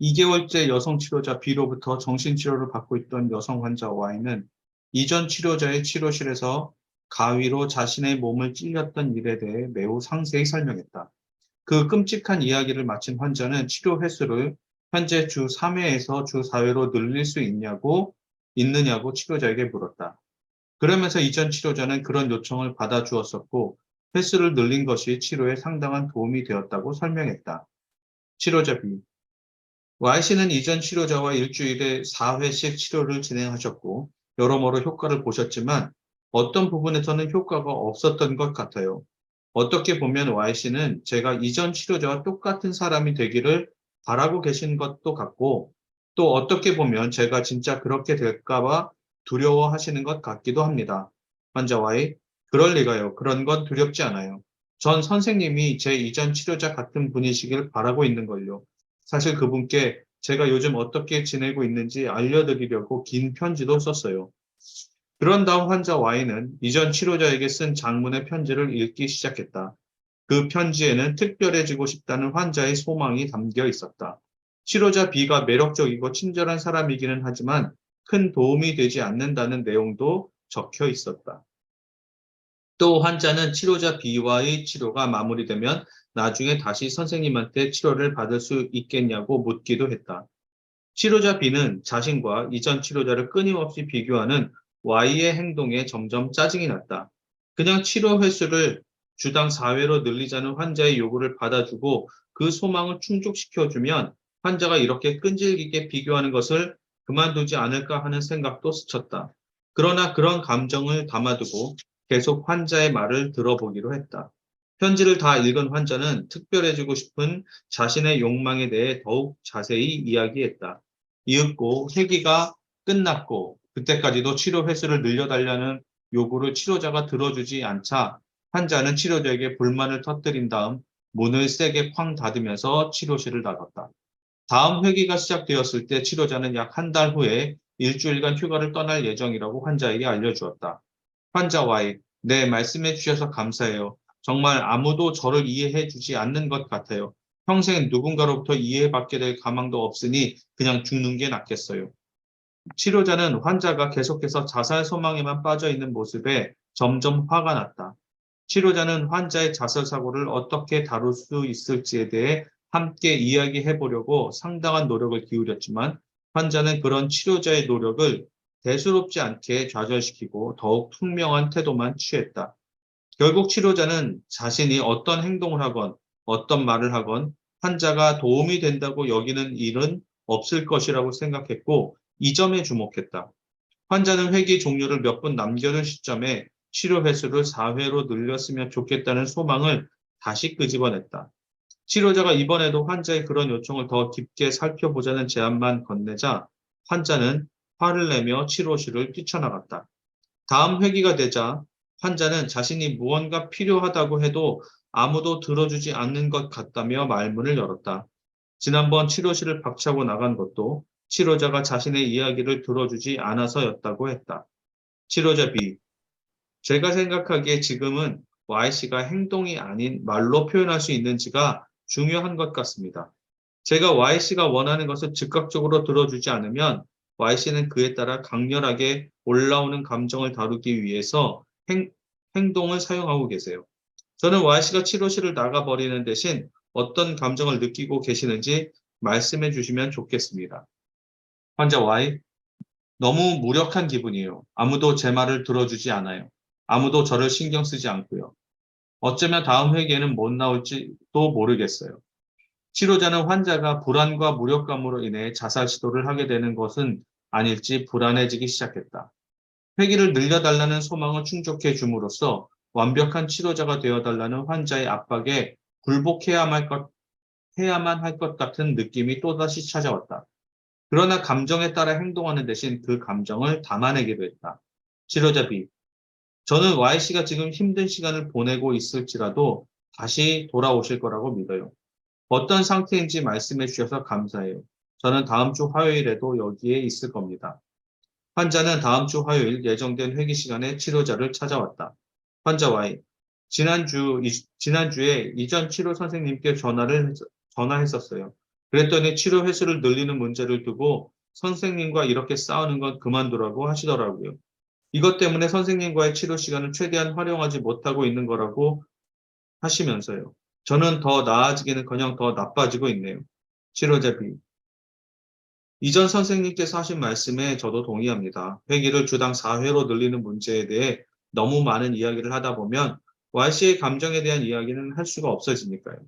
2개월째 여성 치료자 B로부터 정신치료를 받고 있던 여성 환자 Y는 이전 치료자의 치료실에서 가위로 자신의 몸을 찔렸던 일에 대해 매우 상세히 설명했다. 그 끔찍한 이야기를 마친 환자는 치료 횟수를 현재 주 3회에서 주 4회로 늘릴 수 있느냐고 치료자에게 물었다. 그러면서 이전 치료자는 그런 요청을 받아주었었고 횟수를 늘린 것이 치료에 상당한 도움이 되었다고 설명했다. 치료자 B. Y씨는 이전 치료자와 일주일에 4회씩 치료를 진행하셨고 여러모로 효과를 보셨지만 어떤 부분에서는 효과가 없었던 것 같아요. 어떻게 보면 Y씨는 제가 이전 치료자와 똑같은 사람이 되기를 바라고 계신 것도 같고 또 어떻게 보면 제가 진짜 그렇게 될까 봐 두려워하시는 것 같기도 합니다. 환자 Y, 그럴 리가요. 그런 건 두렵지 않아요. 전 선생님이 제 이전 치료자 같은 분이시길 바라고 있는 걸요. 사실 그분께 제가 요즘 어떻게 지내고 있는지 알려드리려고 긴 편지도 썼어요. 그런 다음 환자 Y는 이전 치료자에게 쓴 장문의 편지를 읽기 시작했다. 그 편지에는 특별해지고 싶다는 환자의 소망이 담겨 있었다. 치료자 B가 매력적이고 친절한 사람이기는 하지만 큰 도움이 되지 않는다는 내용도 적혀 있었다. 또 환자는 치료자 B와의 치료가 마무리되면 나중에 다시 선생님한테 치료를 받을 수 있겠냐고 묻기도 했다. 치료자 B는 자신과 이전 치료자를 끊임없이 비교하는 Y의 행동에 점점 짜증이 났다. 그냥 치료 횟수를 주당 4회로 늘리자는 환자의 요구를 받아주고 그 소망을 충족시켜주면 환자가 이렇게 끈질기게 비교하는 것을 그만두지 않을까 하는 생각도 스쳤다. 그러나 그런 감정을 담아두고 계속 환자의 말을 들어보기로 했다. 편지를 다 읽은 환자는 특별해지고 싶은 자신의 욕망에 대해 더욱 자세히 이야기했다. 이윽고 회기가 끝났고 그때까지도 치료 횟수를 늘려달라는 요구를 치료자가 들어주지 않자 환자는 치료자에게 불만을 터뜨린 다음 문을 세게 쾅 닫으면서 치료실을 나갔다. 다음 회기가 시작되었을 때 치료자는 약 한 달 후에 일주일간 휴가를 떠날 예정이라고 환자에게 알려주었다. 환자 Y, 네, 말씀해 주셔서 감사해요. 정말 아무도 저를 이해해 주지 않는 것 같아요. 평생 누군가로부터 이해받게 될 가망도 없으니 그냥 죽는 게 낫겠어요. 치료자는 환자가 계속해서 자살 소망에만 빠져 있는 모습에 점점 화가 났다. 치료자는 환자의 자살 사고를 어떻게 다룰 수 있을지에 대해 함께 이야기해 보려고 상당한 노력을 기울였지만 환자는 그런 치료자의 노력을 대수롭지 않게 좌절시키고 더욱 퉁명한 태도만 취했다. 결국 치료자는 자신이 어떤 행동을 하건 어떤 말을 하건 환자가 도움이 된다고 여기는 일은 없을 것이라고 생각했고 이 점에 주목했다. 환자는 회기 종료를 몇 분 남겨둔 시점에 치료 횟수를 4회로 늘렸으면 좋겠다는 소망을 다시 끄집어냈다. 치료자가 이번에도 환자의 그런 요청을 더 깊게 살펴보자는 제안만 건네자 환자는 화를 내며 치료실을 뛰쳐나갔다. 다음 회기가 되자 환자는 자신이 무언가 필요하다고 해도 아무도 들어주지 않는 것 같다며 말문을 열었다. 지난번 치료실을 박차고 나간 것도 치료자가 자신의 이야기를 들어주지 않아서였다고 했다. 치료자 B. 제가 생각하기에 지금은 Y씨가 행동이 아닌 말로 표현할 수 있는지가 중요한 것 같습니다. 제가 Y씨가 원하는 것을 즉각적으로 들어주지 않으면 Y씨는 그에 따라 강렬하게 올라오는 감정을 다루기 위해서 행동을 사용하고 계세요. 저는 Y씨가 치료실을 나가버리는 대신 어떤 감정을 느끼고 계시는지 말씀해 주시면 좋겠습니다. 환자 Y, 너무 무력한 기분이에요. 아무도 제 말을 들어주지 않아요. 아무도 저를 신경 쓰지 않고요. 어쩌면 다음 회계에는 못 나올지도 모르겠어요. 치료자는 환자가 불안과 무력감으로 인해 자살 시도를 하게 되는 것은 아닐지 불안해지기 시작했다. 회기를 늘려달라는 소망을 충족해 줌으로써 완벽한 치료자가 되어달라는 환자의 압박에 해야만 할 것 같은 느낌이 또다시 찾아왔다. 그러나 감정에 따라 행동하는 대신 그 감정을 담아내기로 했다. 치료자 B. 저는 Y씨가 지금 힘든 시간을 보내고 있을지라도 다시 돌아오실 거라고 믿어요. 어떤 상태인지 말씀해 주셔서 감사해요. 저는 다음 주 화요일에도 여기에 있을 겁니다. 환자는 다음 주 화요일 예정된 회기 시간에 치료자를 찾아왔다. 환자 Y. 지난주에 이전 치료 선생님께 전화했었어요. 그랬더니 치료 횟수를 늘리는 문제를 두고 선생님과 이렇게 싸우는 건 그만두라고 하시더라고요. 이것 때문에 선생님과의 치료 시간을 최대한 활용하지 못하고 있는 거라고 하시면서요. 저는 더 나아지기는커녕 더 나빠지고 있네요. 치료자 B. 이전 선생님께서 하신 말씀에 저도 동의합니다. 회기를 주당 4회로 늘리는 문제에 대해 너무 많은 이야기를 하다 보면 Y씨의 감정에 대한 이야기는 할 수가 없어지니까요.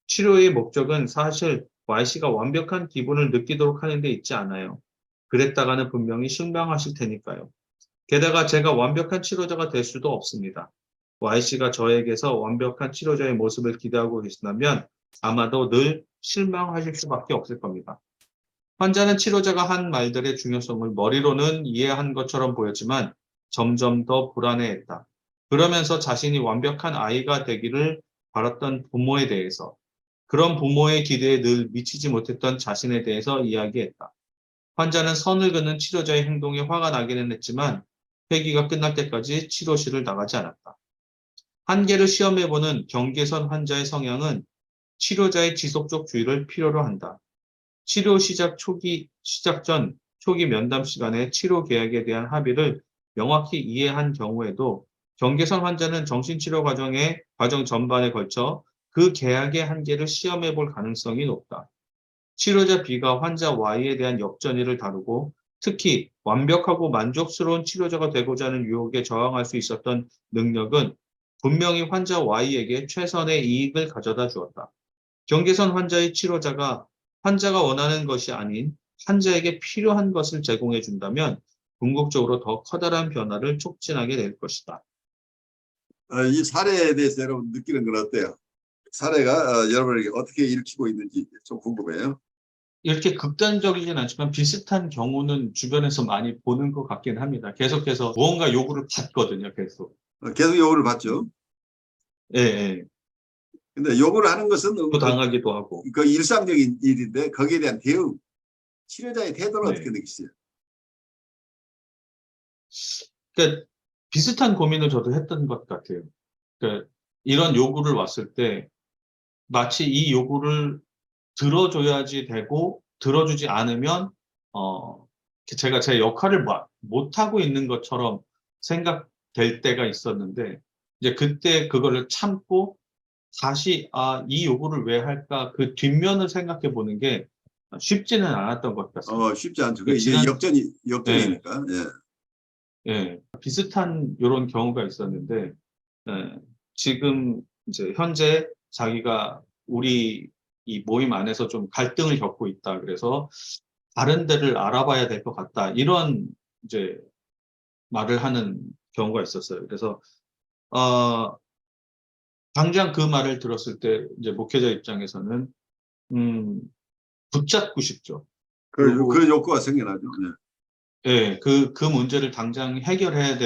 치료의 목적은 사실 Y씨가 완벽한 기분을 느끼도록 하는 데 있지 않아요. 그랬다가는 분명히 실망하실 테니까요. 게다가 제가 완벽한 치료자가 될 수도 없습니다. Y씨가 저에게서 완벽한 치료자의 모습을 기대하고 계신다면 아마도 늘 실망하실 수밖에 없을 겁니다. 환자는 치료자가 한 말들의 중요성을 머리로는 이해한 것처럼 보였지만 점점 더 불안해했다. 그러면서 자신이 완벽한 아이가 되기를 바랐던 부모에 대해서, 그런 부모의 기대에 늘 미치지 못했던 자신에 대해서 이야기했다. 환자는 선을 긋는 치료자의 행동에 화가 나기는 했지만 회기가 끝날 때까지 치료실을 나가지 않았다. 한계를 시험해보는 경계선 환자의 성향은 치료자의 지속적 주의를 필요로 한다. 치료 시작 전 초기 면담 시간에 치료 계획에 대한 합의를 명확히 이해한 경우에도 경계선 환자는 정신치료 과정 전반에 걸쳐 그 계약의 한계를 시험해 볼 가능성이 높다. 치료자 B가 환자 Y에 대한 역전의를 다루고 특히 완벽하고 만족스러운 치료자가 되고자 하는 유혹에 저항할 수 있었던 능력은 분명히 환자 Y에게 최선의 이익을 가져다 주었다. 경계선 환자의 치료자가 환자가 원하는 것이 아닌 환자에게 필요한 것을 제공해 준다면 궁극적으로 더 커다란 변화를 촉진하게 될 것이다. 이 사례에 대해서 여러분 느끼는 건 어때요? 사례가 여러분에게 어떻게 읽히고 있는지 좀 궁금해요. 이렇게 극단적이진 않지만 비슷한 경우는 주변에서 많이 보는 것 같긴 합니다. 계속해서 무언가 요구를 받거든요, 계속. 계속 요구를 받죠. 예, 예. 근데 요구를 하는 것은 또 당하기도 하고. 그 일상적인 일인데 거기에 대한 대응, 치료자의 태도는 네. 어떻게 느끼세요? 그러니까 비슷한 고민을 저도 했던 것 같아요. 그러니까 이런 요구를 왔을 때 마치 이 요구를 들어줘야지 되고 들어주지 않으면 제가 제 역할을 못하고 있는 것처럼 생각될 때가 있었는데 이제 그때 그거를 참고 다시 이 요구를 왜 할까 그 뒷면을 생각해 보는 게 쉽지는 않았던 것 같습니다. 쉽지 않죠. 그러니까 이게 예, 역전이니까. 예, 비슷한 이런 경우가 있었는데 지금 이제 현재 자기가 우리 이 모임 안에서 좀 갈등을 겪고 있다. 그래서 다른 데를 알아봐야 될 것 같다. 이런 이제 말을 하는 경우가 있었어요. 그래서 어, 당장 그 말을 들었을 때 이제 목회자 입장에서는 음, 붙잡고 싶죠. 그 그리고 욕구가 생겨나죠. 네. 예, 그 문제를 당장 해결해야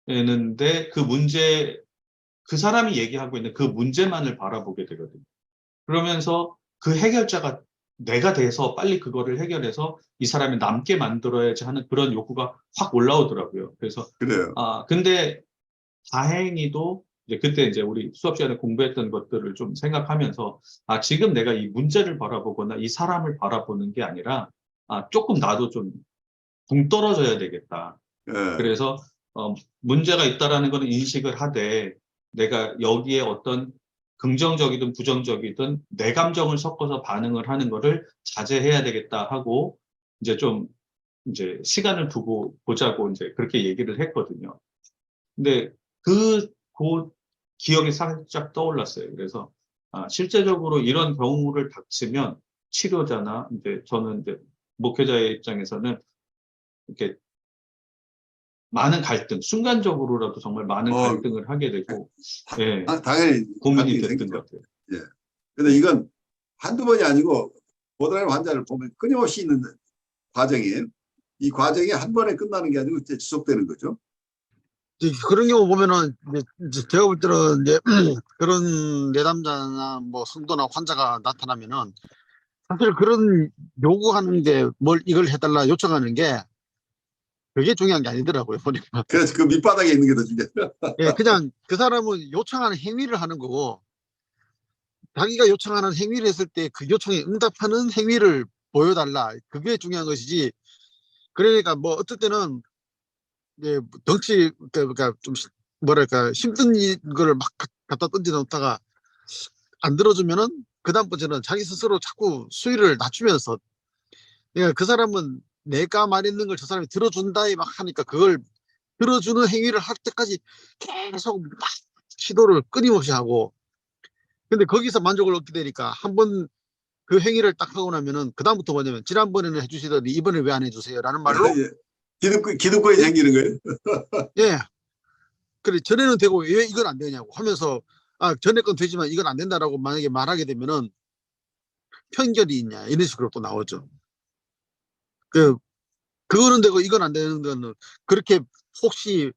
되는데 그 사람이 얘기하고 있는 그 문제만을 바라보게 되거든요. 그러면서 그 해결자가 내가 돼서 빨리 그거를 해결해서 이 사람이 남게 만들어야지 하는 그런 욕구가 확 올라오더라고요. 그래서, 그래요. 근데 다행히도 이제 그때 이제 우리 수업 시간에 공부했던 것들을 좀 생각하면서, 지금 내가 이 문제를 바라보거나 이 사람을 바라보는 게 아니라, 조금 나도 좀 동떨어져야 되겠다. 예. 그래서 문제가 있다라는 걸 인식을 하되 내가 여기에 어떤 긍정적이든 부정적이든 내 감정을 섞어서 반응을 하는 거를 자제해야 되겠다 하고 이제 좀 이제 시간을 두고 보자고 이제 그렇게 얘기를 했거든요. 근데 그 기억이 살짝 떠올랐어요. 그래서 실제적으로 이런 경우를 닥치면 치료자나 이제 저는 이제 목회자의 입장에서는 이렇게 많은 갈등, 순간적으로라도 정말 많은 어, 갈등을 하게 되고, 예, 당연히 고민이 갈등이 됐던 생기죠. 것 같아요. 예. 근데 이건 한두 번이 아니고 보드라이브 환자를 보면 끊임없이 있는 과정이에요. 이 과정이 한 번에 끝나는 게 아니고 지속되는 거죠. 그런 경우 보면은 이제 제가 볼 때는 이제 그런 내담자나 뭐 성도나 환자가 나타나면은 사실 그런 요구하는 게 뭘 이걸 해달라 요청하는 게 그게 중요한 게 아니더라고요 보니까. 그래서 그 밑바닥에 있는 게 더 중요해요. 예, 그냥 그 사람은 요청하는 행위를 하는 거고 자기가 요청하는 행위를 했을 때 그 요청에 응답하는 행위를 보여달라. 그게 중요한 것이지. 그러니까 뭐 어떨 때는 이제 덩치 그러니까 좀 뭐랄까 힘든 거를 막 갖다 던져 놓다가 안 들어주면은 그다음부터는 자기 스스로 자꾸 수위를 낮추면서 그러니까 그 사람은 내가 말했는 걸 저 사람이 들어준다 막 하니까 그걸 들어주는 행위를 할 때까지 계속 막 시도를 끊임없이 하고 근데 거기서 만족을 얻게 되니까 한번 그 행위를 딱 하고 나면은 그다음부터 뭐냐면 지난번에는 해주시더니 이번에 왜 안 해주세요? 라는 말로 예. 기득권이 생기는 거예요. 예 그래 전에는 되고 왜 이건 안 되냐고 하면서 아 전에 건 되지만 이건 안 된다라고 만약에 말하게 되면은 편견이 있냐 이런 식으로 또 나오죠. 그 그거는 되고 이건 안 되는 거는 그렇게 혹시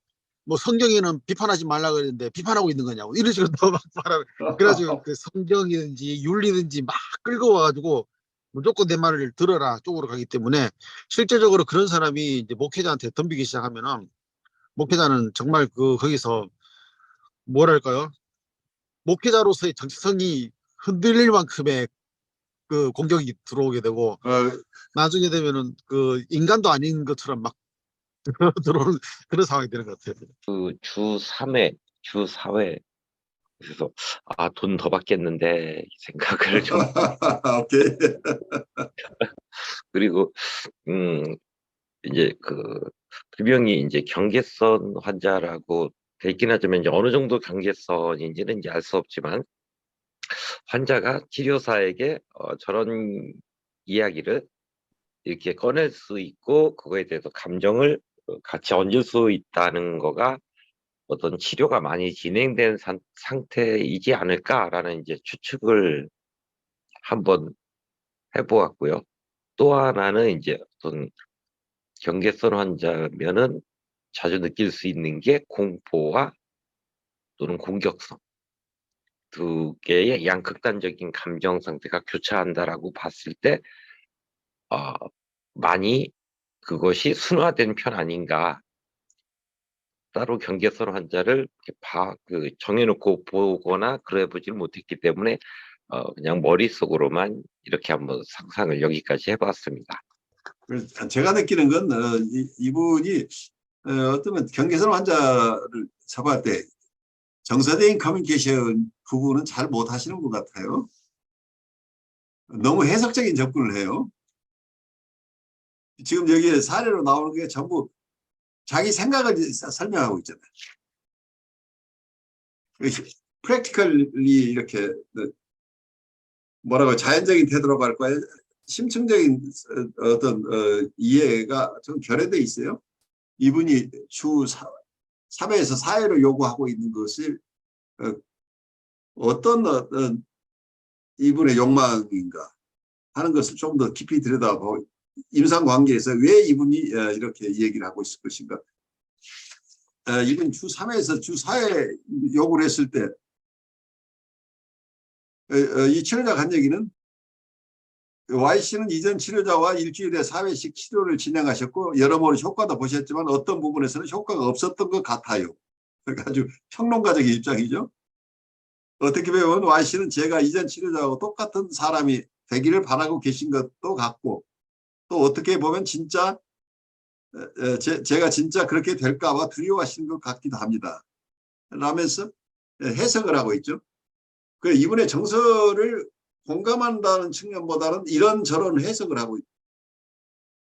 뭐 성경에는 비판하지 말라 그랬는데 비판하고 있는 거냐고 이런 식으로 또 막 말하고 그래가지고 그 성경이든지 윤리든지 막 끌고 와가지고 무조건 내 말을 들어라 쪽으로 가기 때문에 실제적으로 그런 사람이 이제 목회자한테 덤비기 시작하면은 목회자는 정말 그 거기서 뭐랄까요 목회자로서의 정체성이 흔들릴 만큼의 그 공격이 들어오게 되고 어, 나중에 되면은 그 인간도 아닌 것처럼 막 들어오는 그런 상황이 되는 것 같아요. 그 주 3회, 주 4회. 그래서, 아, 돈 더 받겠는데, 이 생각을 좀, 오케이. 그리고, 이제 두 명이 이제 경계선 환자라고 돼 있긴 하지만, 이제 어느 정도 경계선인지는 이제 알 수 없지만, 환자가 치료사에게 저런 이야기를 이렇게 꺼낼 수 있고, 그거에 대해서 감정을 같이 얹을 수 있다는 거가 어떤 치료가 많이 진행된 상태이지 않을까라는 이제 추측을 한번 해보았고요. 또 하나는 이제 어떤 경계선 환자면은 자주 느낄 수 있는 게 공포와 또는 공격성 두 개의 양극단적인 감정 상태가 교차한다라고 봤을 때 많이 그것이 순화된 편 아닌가. 따로 경계선 환자를 이렇게 정해놓고 보거나 그래 보질 못했기 때문에 그냥 머릿속으로만 이렇게 한번 상상을 여기까지 해봤습니다. 제가 느끼는 건 이분이 어쩌면 경계선 환자를 잡아할 때 정서적인 커뮤니케이션 부분은 잘 못하시는 것 같아요. 너무 해석적인 접근을 해요. 지금 여기에 사례로 나오는 게 전부 자기 생각을 설명하고 있잖아요. 프랙티컬리 이렇게 뭐라고 자연적인 태도라고 할까요? 심층적인 어떤 이해가 좀 결여돼 있어요. 이분이 주 3회에서 4회로 요구하고 있는 것을 어떤 이분의 욕망인가 하는 것을 좀 더 깊이 들여다보고 임상관계에서 왜 이분이 이렇게 얘기를 하고 있을 것인가. 이분 주 3회에서 주 4회 요구를 했을 때 이 치료자가 한 얘기는 Y씨는 이전 치료자와 일주일에 4회씩 치료를 진행하셨고 여러모로 효과도 보셨지만 어떤 부분에서는 효과가 없었던 것 같아요. 그러니까 아주 평론가적인 입장이죠. 어떻게 보면 Y씨는 제가 이전 치료자하고 똑같은 사람이 되기를 바라고 계신 것도 같고 또 어떻게 보면 진짜 제가 진짜 그렇게 될까 봐 두려워하시는 것 같기도 합니다. 라면서 해석을 하고 있죠. 그 이분의 정서를 공감한다는 측면보다는 이런저런 해석을 하고 있죠.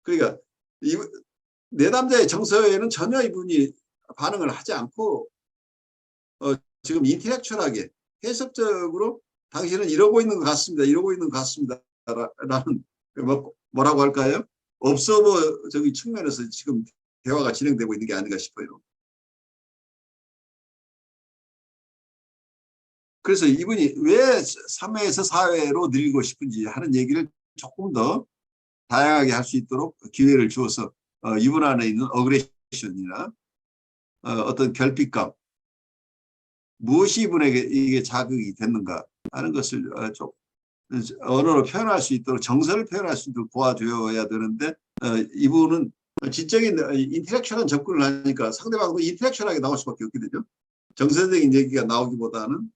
그러니까 내담자의 정서에는 전혀 이분이 반응을 하지 않고 지금 인텔렉츄얼하게 해석적으로 당신은 이러고 있는 것 같습니다. 이러고 있는 것 같습니다. 라는 뭐라고 할까요? 업서버적인 측면에서 지금 대화가 진행되고 있는 게 아닌가 싶어요. 그래서 이분이 왜 3회에서 4회로 늘리고 싶은지 하는 얘기를 조금 더 다양하게 할 수 있도록 기회를 주어서 이분 안에 있는 어그레션이나 어떤 결핍감, 무엇이 이분에게 이게 자극이 됐는가 하는 것을 좀 언어로 표현할 수 있도록 정서를 표현할 수 있도록 도와줘야 되는데 이분은 지적인 인텔렉츄얼한 접근을 하니까 상대방도 인텔렉츄얼하게 나올 수밖에 없게 되죠. 정서적인 얘기가 나오기보다는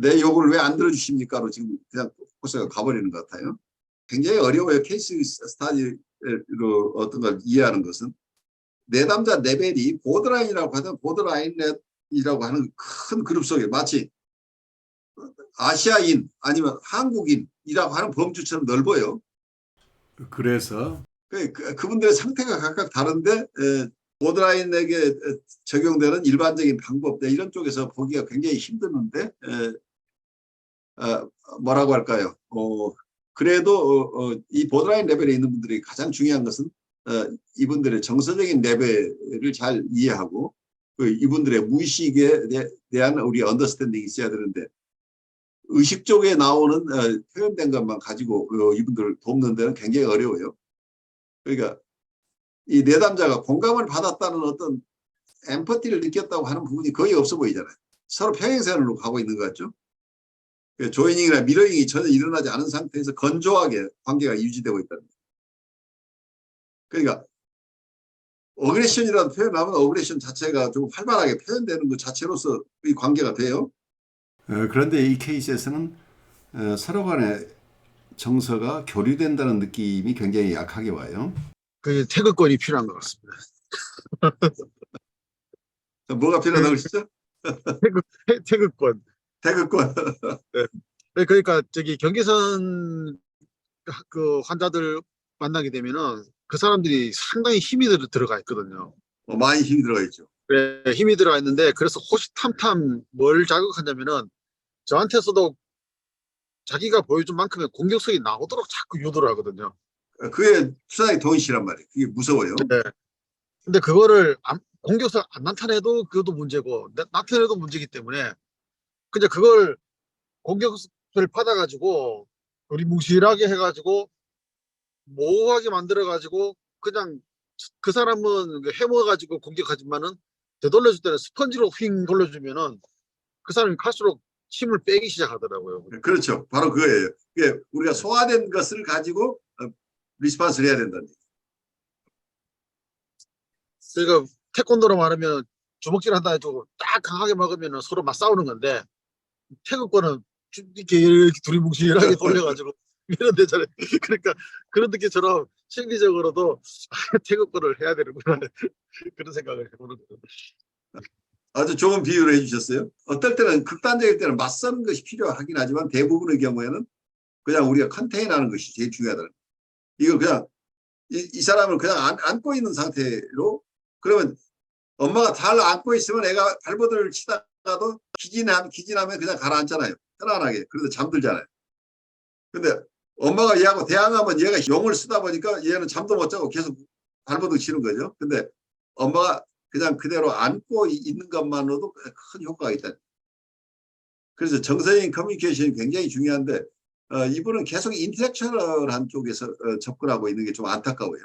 내 요구를 왜 안 들어주십니까로 지금 그냥 포커스가 가버리는 것 같아요. 굉장히 어려워요. 케이스 스타디로 어떤 걸 이해하는 것은. 내담자 레벨이 보드라인이라고 하든 보드라인이라고 하는 큰 그룹 속에 마치 아시아인 아니면 한국인이라고 하는 범주처럼 넓어요. 그래서 그분들의 상태가 각각 다른데 보드라인에게 적용되는 일반적인 방법 이런 쪽에서 보기가 굉장히 힘드는데 뭐라고 할까요? 그래도 이 보드라인 레벨에 있는 분들이 가장 중요한 것은 이분들의 정서적인 레벨을 잘 이해하고 이분들의 무의식에 대한 우리 언더스탠딩이 있어야 되는데 의식 쪽에 나오는 표현된 것만 가지고 이분들을 돕는 데는 굉장히 어려워요. 그러니까 이 내담자가 공감을 받았다는 어떤 엠퍼티를 느꼈다고 하는 부분이 거의 없어 보이잖아요. 서로 평행선으로 가고 있는 것 같죠. 조이닝이나 미러잉이 전혀 일어나지 않은 상태에서 건조하게 관계가 유지되고 있다는 거예요. 그러니까 어그레션이라는 표현 나오면 어그레션 자체가 좀 활발하게 표현되는 것 자체로서 이 관계가 돼요. 그런데 이 케이스에서는 서로 간의 정서가 교류된다는 느낌이 굉장히 약하게 와요. 그 태극권이 필요한 것 같습니다. 뭐가 필요하다고 그러시죠? 태극권. 태극권. 네, 그러니까 저기 경계선 그 환자들 만나게 되면은 그 사람들이 상당히 힘이 들어가 있거든요. 많이 힘이 들어가 있죠. 네, 힘이 들어가 있는데 그래서 호시탐탐 뭘 자극하냐면은 저한테서도 자기가 보여준 만큼의 공격성이 나오도록 자꾸 유도를 하거든요. 그게 수상이 동의시란 말이에요. 그게 무서워요. 네. 근데 그거를 공격성 안 나타내도 그것도 문제고 나타내도 문제이기 때문에 그냥 그걸 공격을 받아가지고 우리 무시하게 해가지고 모호하게 만들어가지고 그냥 그 사람은 해먹어가지고 공격하지만은 되돌려줄 때는 스펀지로 휙 돌려주면은 그 사람이 갈수록 힘을 빼기 시작하더라고요. 그렇죠. 바로 그거예요. 그게 우리가 소화된 것을 가지고 리스폰스를 해야 된다는 얘기예요. 그러니까 태권도로 말하면 주먹질 한다 해도 딱 강하게 막으면 서로 막 싸우는 건데 태극권은 이렇게 둘이 뭉실하게 돌려가지고 이런 데잖아요. 그러니까 그런 느낌처럼 심리적으로도 태극권을 해야 되는구나 그런 생각을 해보는 거예요. 아주 좋은 비유를 해주셨어요. 어떨 때는 극단적일 때는 맞서는 것이 필요하긴 하지만 대부분의 경우에는 그냥 우리가 컨테인하는 것이 제일 중요하다는 거예요. 이걸 그냥 이 사람을 그냥 안고 있는 상태로 그러면 엄마가 잘 안고 있으면 애가 발버둥을 치다가도 기진하면 그냥 가라앉잖아요. 편안하게. 그래서 잠들잖아요. 근데 엄마가 얘하고 대항하면 얘가 용을 쓰다 보니까 얘는 잠도 못 자고 계속 발버둥 치는 거죠. 근데 엄마가 그냥 그대로 안고 있는 것만으로도 큰 효과가 있다. 그래서 정서적인 커뮤니케이션이 굉장히 중요한데 이분은 계속 인텔렉츄얼한 쪽에서 접근하고 있는 게 좀 안타까워요.